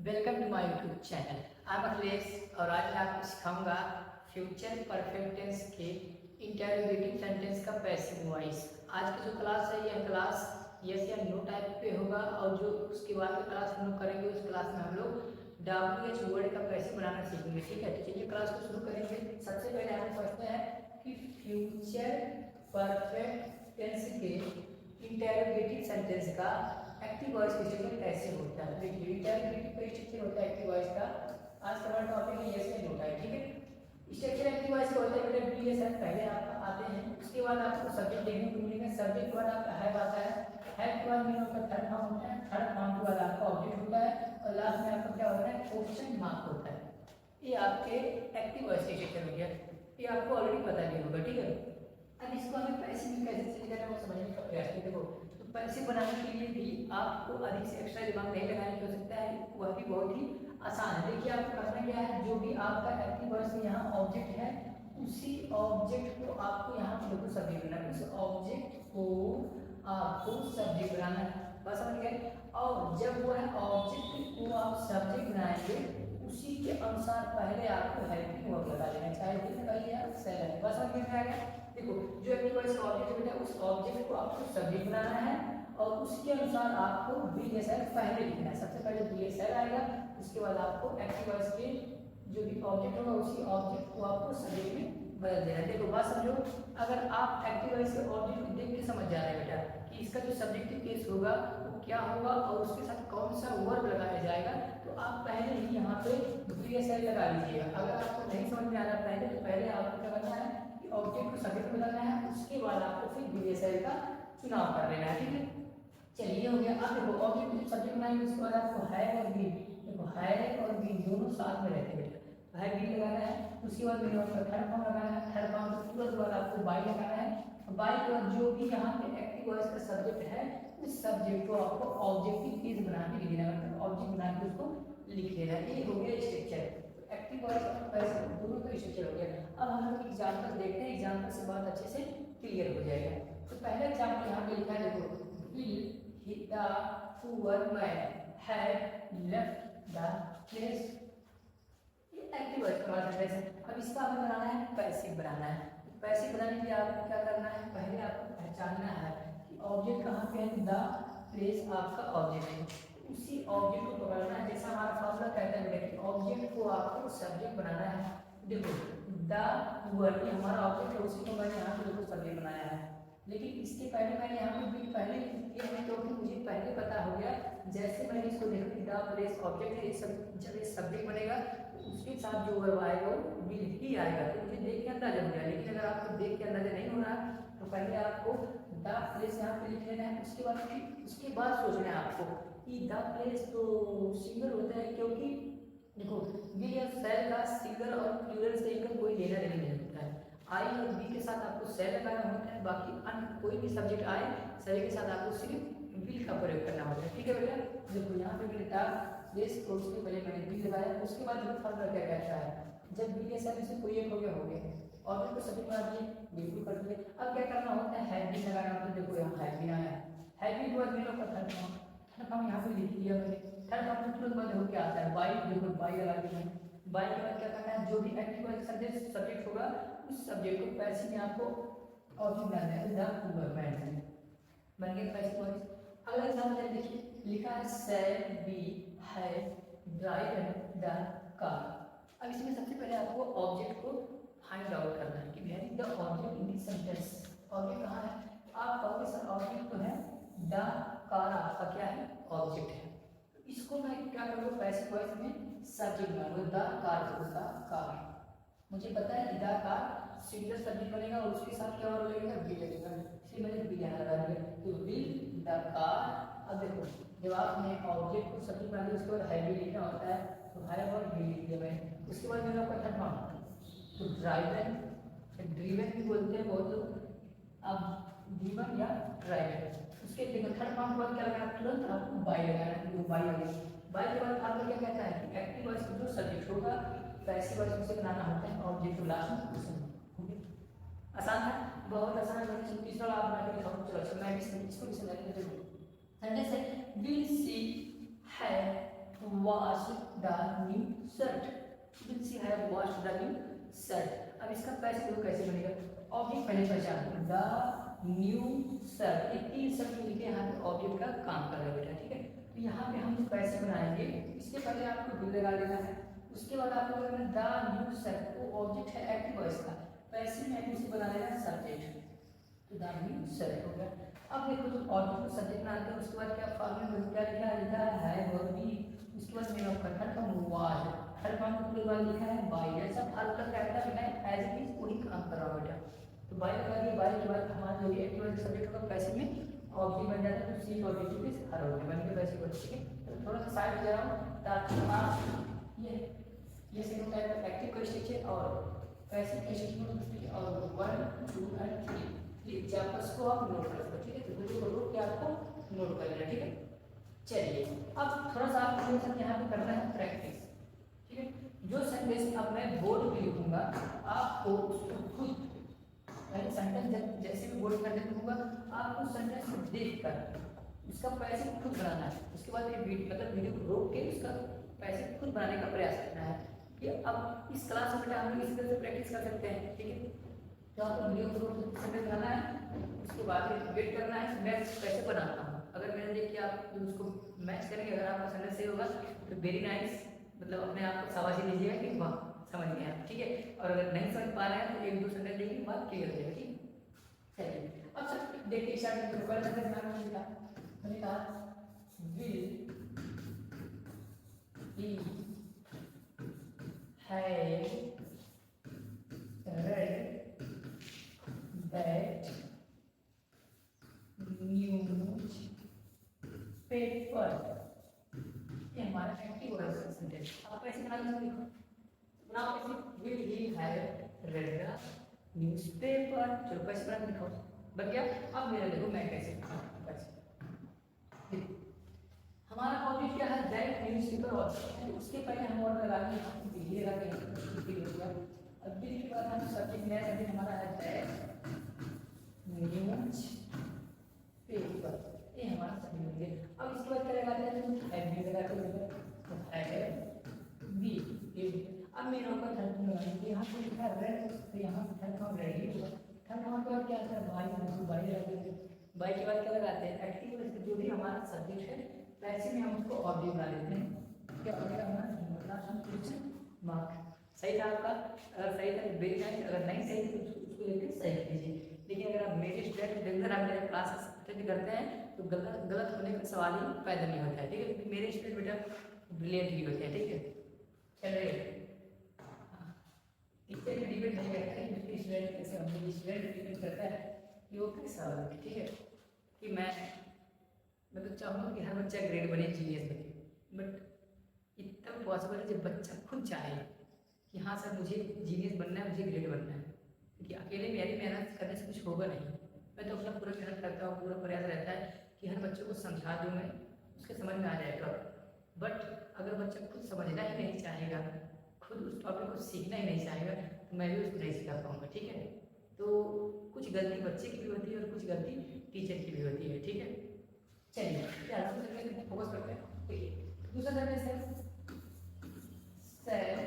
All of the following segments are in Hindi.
Welcome to my YouTube channel. I am Akhilesh और आज मैं आपको सिखाऊंगा फ्यूचर परफेक्ट टेंस के इंटरोगेटिव सेंटेंस का पैसिव वॉइस। आज की जो क्लास है यह क्लास यस या नो टाइप पे होगा और जो उसके बाद की क्लास हम लोग करेंगे उस क्लास में हम लोग WH वर्ड का पैसिव बनाना सीखेंगे। ठीक है, तो चलिए क्लास को शुरू करेंगे। सबसे पहले हमें समझते हैं कि फ्यूचर परफेक्ट टेंस के इंटरोगेटिव सेंटेंस का एक्टिव वॉइस स्ट्रक्चर कैसे होता है। देखिए इंटरोगेटिव का स्ट्रक्चर होता है एक्टिव वॉइस का। आज का हमारा टॉपिक है यस या नो टाइप। ठीक है, स्ट्रक्चर एक्टिव वॉइस का होता है बेटा BSF पहले आपका आते हैं, उसके बाद आपको सब्जेक्ट देखने को मिलेगा। सब्जेक्ट के बाद आपका हैव आता है, हैव के बाद में आपका थर्ड फॉर्म होता है, थर्ड फॉर्म के बाद आपका ऑब्जेक्ट होता है और लास्ट में आपका क्या होता है क्वेश्चन मार्क होता है। ये आपके एक्टिव वॉइस स्ट्रक्चर हो गया, ये आपको ऑलरेडी पता भी होगा। ठीक है, अब इसको हमें पैसिव में कैसे चेंज करना है वो समझने का प्रयास करें। देखो तो पैसिव बनाने के लिए भी आपको अधिक से एक्स्ट्रा दिमाग नहीं लगाने की आवश्यकता है, वह भी बहुत ही आसान है। देखिए आपको करना क्या है, जो भी आपका एक्टिव वॉइस में यहाँ ऑब्जेक्ट है उसी ऑब्जेक्ट को आपको यहाँ पे देखो सब्जेक्ट बनाना है, उस ऑब्जेक्ट को आपको सब्जेक्ट बनाना है। बस समझ गए। और जब वो है ऑब्जेक्ट को आप सब्जेक्ट बनाएंगे उसी के अनुसार पहले आपको हेल्पिंग वर्ब लगा देना है, चाहे भी लगाइए या सेल है। बस समझ में आ गया। देखो जो एक्टिव वॉइस का ऑब्जेक्ट है उस ऑब्जेक्ट को आपको सब्जेक्ट बनाना है और उसके अनुसार आपको BSL पहले लिखना है। सबसे पहले BSL आएगा, उसके बाद आपको एक्टिव वॉइस के जो भी ऑब्जेक्ट होगा उसी ऑब्जेक्ट को आपको सब्जेक्ट में बदल देना है। देखो बात समझो, अगर आप एक्टिव वॉइस के ऑब्जेक्ट को देख के समझ जा रहे हैं बेटा कि इसका जो सब्जेक्टिव केस होगा वो क्या होगा और उसके साथ कौन सा वर्ब लगाया जाएगा, तो आप पहले ही यहाँ पे BSL लगा लीजिएगा। अगर आपको नहीं समझ में आ रहा पहले, तो पहले आपको क्या करना है कि ऑब्जेक्ट को सब्जेक्ट में लगाना है, उसके बाद आपको फिर BSL का चुनाव कर लेना है। ठीक है, चलिए हो गया। अब देखो ऑब्जेक्ट को सब्जेक्ट बनाएंगे उसके बाद आपको है और बी, देखो है और बी दोनों साथ में रहते हैं बेटा, है बी लगाना है। उसके बाद थर्ड फॉर्म लगाना है, थर्ड फॉर्म के तुरंत बाद आपको बाई लगाना है। बाई के बाद जो भी यहाँ पे एक्टिव वॉइस का सब्जेक्ट है उस सब्जेक्ट को आपको ऑब्जेक्टिव केस बना के लिख देना है, ऑब्जेक्ट बना के उसको लिख देना है। ये हो गया स्ट्रक्चर, एक्टिव वॉइस और पैसिव दोनों का स्ट्रक्चर हो गया। अब हम लोग एग्जांपल देखते हैं, एग्जांपल से बात अच्छे से क्लियर हो जाएगा। तो पहला एग्जांपल यहाँ पे लिखा है, देखो the poor man had left the place। ये एक्टिव वॉइस का सेंटेंस है। अब इसका हमें बनाना है पैसिव बनाना है। पैसिव बनाने के लिए आपको क्या करना है, पहले आपको पहचानना है कि ऑब्जेक्ट कहाँ पे है, द प्लेस आपका ऑब्जेक्ट है, उसी ऑब्जेक्ट को पकड़ना है। जैसा हमारा फॉर्मूला कहता है कि ऑब्जेक्ट को आपको सब्जेक्ट बनाना है। देखो द पुअर ये हमारा ऑब्जेक्ट है, उसी को मैंने यहाँ पे देखो सब्जेक्ट बनाया है, लेकिन इसके पहले मैंने यहाँ पे भी पहले ये है क्योंकि मुझे पहले पता हो गया। जैसे मैंने इसको देखा कि द प्लेस ऑब्जेक्ट है, जब ये सब्जेक्ट बनेगा तो उसके साथ जो वर्ब आएगा वो विल ही आएगा, तो मुझे देख के अंदाजा हो गया। लेकिन अगर आपको देख के अंदाजा नहीं हो रहा तो पहले आपको द प्लेस यहाँ पे लिख लेना है, उसके बाद सोचना है आपको कि द प्लेस तो सिंगल होता है, क्योंकि देखो विल या सेल का सिंगल और प्लूरल से इनका कोई लेना देना नहीं होता है। आई और बी के साथ आपको सेल लगाना होता है, बाकी अन्य कोई भी सब्जेक्ट आए सभी के साथ आपको सिर्फ विल का प्रयोग करना होता है। ठीक है बेटा, देखो यहाँ पे मैंने प्लेस तो उसके पहले मैंने बी लगाया, उसके बाद जो फॉर्मूला क्या कहता है, जब बी के साथ से कोई एक हो गया और फिर को सब्जेक्ट बना दिए बिल्कुल कर दिए। अब क्या करना होता है, हैव बीन लगाना होता है। देखो यहाँ हैव बीन आया, हैव बीन के बाद मेरे ऊपर थर्ड फॉर्म यहाँ पे लिख दिया मैंने। थर्ड फॉर्म के तुरंत बाद देखो क्या आता है, बाई, देखो बाई लगा दिया। बाई के बाद क्या करना है, जो भी एक्टिव सब्जेक्ट होगा उस सब्जेक्ट को पैसिव में आपको ऑब्जेक्ट बनाना है, द पुअर मैन बन गया पैसिव वॉइस। अगला एग्जांपल देखिए, लिखा है shall be have driven the car. अब इसमें सबसे पहले आपको ऑब्जेक्ट को फाइंड आउट करना है कि where is the object in this sentence. Object कहाँ है, आप कहोगे सर ऑब्जेक्ट तो है द कार, आपका क्या है ऑब्जेक्ट है। तो इसको मैं क्या करूँगा पैसिव वॉइस में सब्जेक्ट बनाऊंगा, द कार, द कार। मुझे पता है कि द कार सिंगल सब्जेक्ट बनेगा और उसके साथ क्या और लगेगा, बी लगेगा, इसलिए मैंने बी यहाँ लगा दिया। तो विल द कार। अब देखो जब आपने ऑब्जेक्ट को सब्जेक्ट बना दिया उसके बाद हैव भी लिखना होता है, तो हैव और बी लिख दिया मैंने। उसके बाद मैंने आपका थर्ड फॉर्म तो ड्राइवन, ड्रीवन भी बोलते हैं बहुत लोग, अब ड्रीवन या ड्राइवन। उसके देखो थर्ड फॉर्म के बाद क्या लगाना, तुरंत आपको बाई लगाना है, तो बाई आ गया। बाई के बाद आपको क्या कहता है कि एक्टिव वॉइस जो सब्जेक्ट होगा पैसिव वॉइस से बनाना होता है ऑब्जेक्ट को लास्ट में क्वेश्चन। आसान है, बहुत आसान है। मैंने तीसरा आप बना के दिखाऊं, चलो मैं इसको भी समझाने दो। सेंटेंस है will she have wash the new shirt, she have wash the new shirt. अब इसका पैसिव कैसे बनेगा, ऑब्जेक्ट पहले पहचान, द न्यू शर्ट, ये तीन शब्द मिलके यहाँ पे ऑब्जेक्ट का काम कर रहा है बेटा, ठीक है। तो यहाँ पे हम पैसे बनाएंगे, इसके पहले आपको बिल लगा देना है, उसके बाद आपको लगना द न्यू शर्ट, वो ऑब्जेक्ट है एक्टिव वॉइस का, पैसे में इसे बना देना सब्जेक्ट, तो द न्यू शर्ट हो गया। अब देखो जो ऑब्जेक्ट को सब्जेक्ट बनाते हैं उसके बाद क्या फॉर्मूला में क्या लिखा है वर्ब बी, उसके बाद main of third form was, third form के बाद लिखा है बाय, ऐसा हर तक रहता है एज इट इज वही काम कर रहा है बेटा। तो बाय लगा दिया, बाय के बाद हमारा जो एक्टिव सब्जेक्ट होगा पैसे में ऑब्जेक्ट बन जाता है, तो सी ऑब्जेक्ट के हर ऑब्जेक्ट बन के पैसे को, ठीक है। तो थोड़ा सा साइड जा रहा हूं ताकि आप ये सेकंड टाइप का एक्टिव का स्ट्रक्चर और पैसिव का स्ट्रक्चर और 1 2 एंड 3 एग्जांपल्स को आप नोट कर सकते, ठीक है। तो वीडियो को रोक के आपको नोट कर लेना, ठीक है। चलिए अब थोड़ा सा आपको यहाँ पे करना है प्रैक्टिस, ठीक है। जो सेंटेंस अब मैं बोर्ड पे लिखूंगा आपको उसको खुद पहले सेंटेंस जैसे भी बोर्ड पर लिखूंगा आपको सेंटेंस को देखकर उसका पैसे खुद बनाना है, उसके बाद ये वीडियो को रोक के उसका पैसे खुद बनाने का प्रयास करना है। कि अब इस क्लास में बेटा हम लोग इसी तरह से प्रैक्टिस कर सकते हैं, ठीक है। तो आपको वीडियो को रोक सेंटेंस बनाना है, उसके बाद वेट करना है मैं कैसे बनाता हूँ। अगर मैंने देखिए आप उसको मैच करेंगे, अगर आपका सेंटेंस सही होगा तो वेरी नाइस, मतलब अपने आप को शाबाशी दीजिएगा कि वाह समझ गए आप, ठीक है। और अगर नहीं समझ पा रहे हैं तो एक दो सेंटेंस देखिए बात क्लियर हो जाएगी, ठीक है। चलिए अब सर देखिए स्टार्ट करते हैं। पहला सेंटेंस मैंने कहा will he have read that newspaper, ये हमारा एक्टिव वॉइस सेंटेंस। आप ऐसे बना लीजिए, देखो बनाओ ऐसे, will he have read the newspaper, चलो कैसे बना दिखाओ, बन गया। अब मेरा देखो मैं कैसे हमारा ऑब्जेक्ट क्या है दैट न्यूज़पेपर ऑल्सो, उसके पहले हम और लगा के ये लगा के बिल हो गया। अब बिल के बाद हम सब्जेक्ट नया सब्जेक्ट हमारा है दैट न्यूज़ पेपर, ये हमारा सब्जेक्ट हो गया। अब इसके बाद क्या लगाते हैं हम हैव भी लगाते हैं, तो हैव बी, अब मेरे ऊपर थर्ड फॉर्म लगाएंगे, यहाँ पे लिखा है रेड तो यहाँ पे थर्ड फॉर्म रेड ही होगा। थर्ड फॉर्म के बाद क्या आता है बाई, बाई लगाते हैं, बाई के बाद क्या लगाते हैं एक्टिव, जो भी हमारा सब्जेक्ट है वैसे में हम उसको ऑब्जेक्ट बना लेते हैं, क्या हो गया हमारा मतलब क्वेश्चन मार्क। सही था आपका, अगर सही था वेरी नाइस, अगर नहीं सही तो उसको लेकर सही कीजिए। लेकिन अगर आप मेरे स्टूडेंट रेगुलर आप मेरे क्लासेस अटेंड करते हैं तो गलत होने का सवाल ही पैदा नहीं होता है, ठीक है। क्योंकि मेरे स्टूडेंट बेटा ब्रिलियंट ही होते हैं, ठीक है। चलिए इससे डिबेट नहीं करते हैं कि स्टूडेंट कैसे, हम स्टूडेंट डिपेंड करता है कि वो किस सवाल में, ठीक है। कि मैं तो चाहूँगा कि हर बच्चा ग्रेड बने, जीनियस बने, बट इतना पॉसिबल है जब बच्चा खुद चाहे कि हाँ सर मुझे जीनियस बनना है, मुझे ग्रेड बनना है, क्योंकि अकेले मेरी मेहनत करने से कुछ होगा नहीं। मैं तो अपना पूरा मेहनत करता हूँ, पूरा प्रयास रहता है कि हर बच्चे को समझा दूँ मैं, उसके समझ में आ जाएगा। बट अगर बच्चा खुद समझना ही नहीं चाहेगा, खुद उस टॉपिक को सीखना ही नहीं चाहेगा, तो मैं भी उसको नहीं सिखा पाऊँगा, ठीक है। तो कुछ गलती बच्चे की भी होती है और कुछ गलती टीचर की भी होती है, ठीक है। चलिए फोकस करते हैं, देखिए दूसरा सेंटेंस है said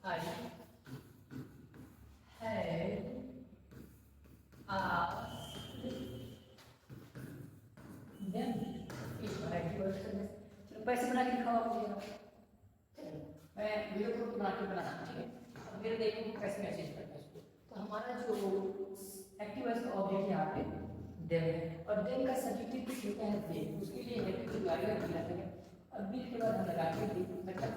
I had asked them, इस बार एक्टिव वॉइस सेंटेंस। चलो पैसे बना के दिखाओ आप मुझे, चलिए मैं वीडियो को बना के बनाना, ठीक है। अब मेरे देखो कैसे मैसेज करना है इसको। तो हमारा जो एक्टिव वॉइस का ऑब्जेक्ट यहाँ पे देम है, और देम का सब्जेक्टिव कुछ होता है दे, उसके लिए हेल्प गाइड दिलाते हैं। अब बिल के बाद हम लगाएंगे दे, मतलब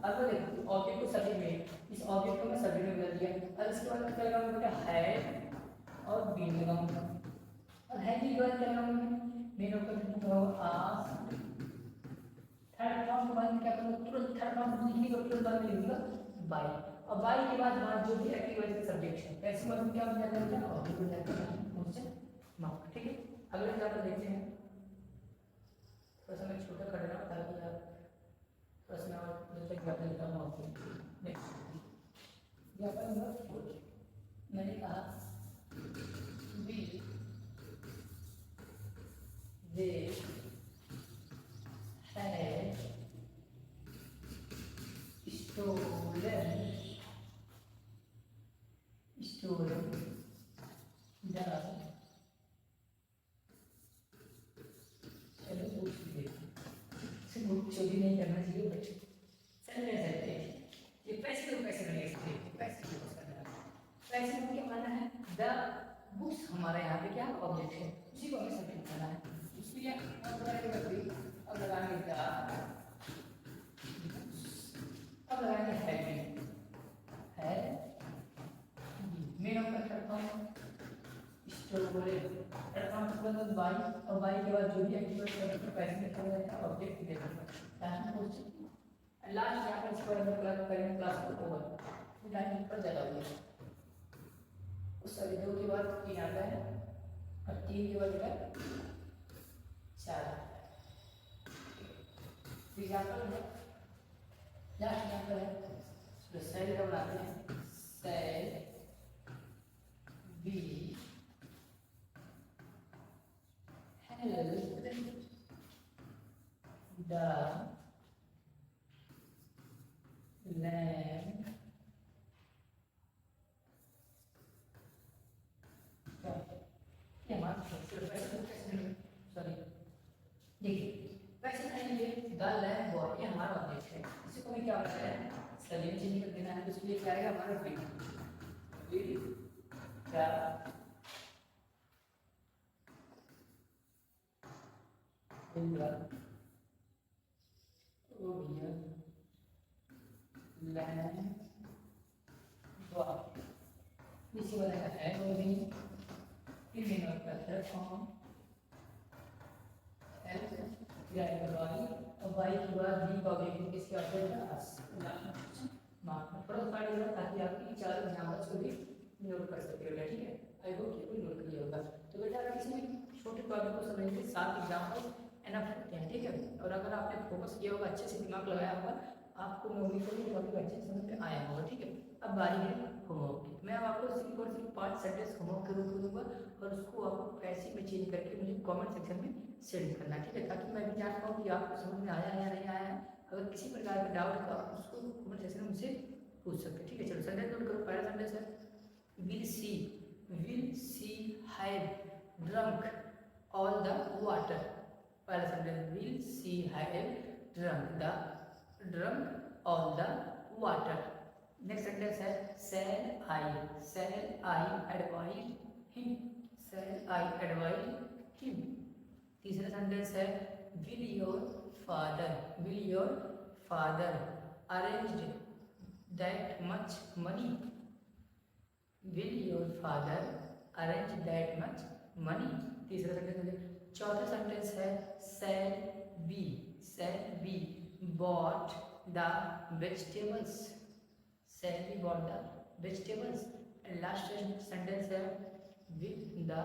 अब देखो ऑब्जेक्ट को सब्जेक्ट में, इस ऑब्जेक्ट को मैं सब्जेक्ट में बदल दिया। अब इसके बाद क्या लगाऊंगा बेटा हैड और बिल लगाऊंगा, और हैड के बाद क्या लगाऊंगा मेरे ऊपर आस्क्ड। थर्ड फॉर्म के बाद क्या करूंगा, तुरंत थर्ड फॉर्म लिखने के तुरंत बाद में लिखूंगा बाय, और बाय के बाद हमारा जो भी एक्टिव वॉइस का सब्जेक्ट है कैसे मतलब क्या हो जाता है ऑब्जेक्ट हो जाता है क्वेश्चन मार्क, ठीक है। अगले एग्जांपल देखते हैं, थोड़ा सा मैं छोटा कर रहा हूँ ताकि आप थोड़ा सा दूसरा एग्जांपल लिखा हूँ आपको। नेक्स्ट एग्जांपल नंबर 4, मैंने कहा will they have stolen the चलो बुक्स भी से बुक चोरी नहीं करना चाहिए बच्चों। चलने चलते ये पैसे को कैसे नहीं सकते, पैसे को करना है। पैसे को क्या माना है, द बुक्स हमारे यहाँ पे क्या ऑब्जेक्ट है, उसी को हमें सबमिट करना है। उसके लिए अब लगाएंगे द, अब लगाएंगे हैवी है मेन ऑफ करता हूँ स्टोरेज करता हूँ मतलब बाई, और बाई के बाद जो भी एक्टिवेट करते हैं पैसे निकल जाएगा ऑब्जेक्ट दे देंगे लास्ट में क्वेश्चन लास्ट यहाँ पर इसको अंदर क्लास करेंगे क्लास को ओवर लाइन पर ज़्यादा हो गया उस सभी दो के बाद तीन आता है और तीन के बाद है चार एग्जाम्पल है लास्ट एग्जाम्पल है सेल का बनाते हैं shall be help the land sorry देखिए वैसे कहेंगे द लैंड बॉय ये हमारा ऑब्जेक्ट है इसी को हमें क्या होता है सलीम चेंज कर देना है तो इसके लिए क्या आएगा हमारा विल क्या लैंड बॉय इसी वाला है वो भी फिर मेन वर्क करता है फॉर्म एल या बॉडी और बाई के बाद डी का ऑब्जेक्ट किसके आते हैं मार्क में थोड़ा सा पढ़िएगा ताकि आपकी चार एग्जांपल्स को भी नोट कर सके बेटा ठीक है आई होप कि कोई नोट कर लिया होगा तो बेटा अगर किसी छोटे टॉपिक को समझने के 7 एग्जांपल्स एनफ होते हैं ठीक है और अगर आपने फोकस किया होगा अच्छे से दिमाग लगाया होगा आपको मूवी को भी टॉपिक अच्छे से समझ में आया होगा ठीक है अब बारी है होमवर्क की मैं अब आपको सिर्फ और सिर्फ 5 सेंटेंस होमवर्क के रूप में दूंगा और उसको आपको कैसे में चेंज करके मुझे कमेंट सेक्शन में सेंड करना ठीक है ताकि मैं भी जान पाऊँ कि आपको समझ में आया या नहीं आया अगर किसी प्रकार का डाउट है तो आप उसको कमेंट सेक्शन में मुझसे पूछ सकते हैं ठीक है चलो सेंटेंस नोट करो पहला सेंटेंस है will she have drunk all the water पहला sentence will she have drunk all the water next sentence है shall I advise him तीसरा सेंटेंस है will your father arranged that much money will your father arrange that much money तीसरा सेंटेंस है चौथा सेंटेंस है shall we bought the vegetables and last sentence है will the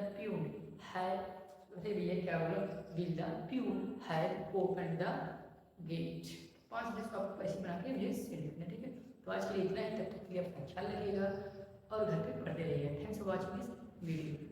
pune have ये क्या बोलो will the pune have opened the gate 5 minute को आपको ऐसे बना के मुझे सेंड करना ठीक है तो आज के लिए इतना ही तब तक के लिए अपना ख्याल रखिएगा और घर पे पढ़ते रहिएगा thanks for watching this video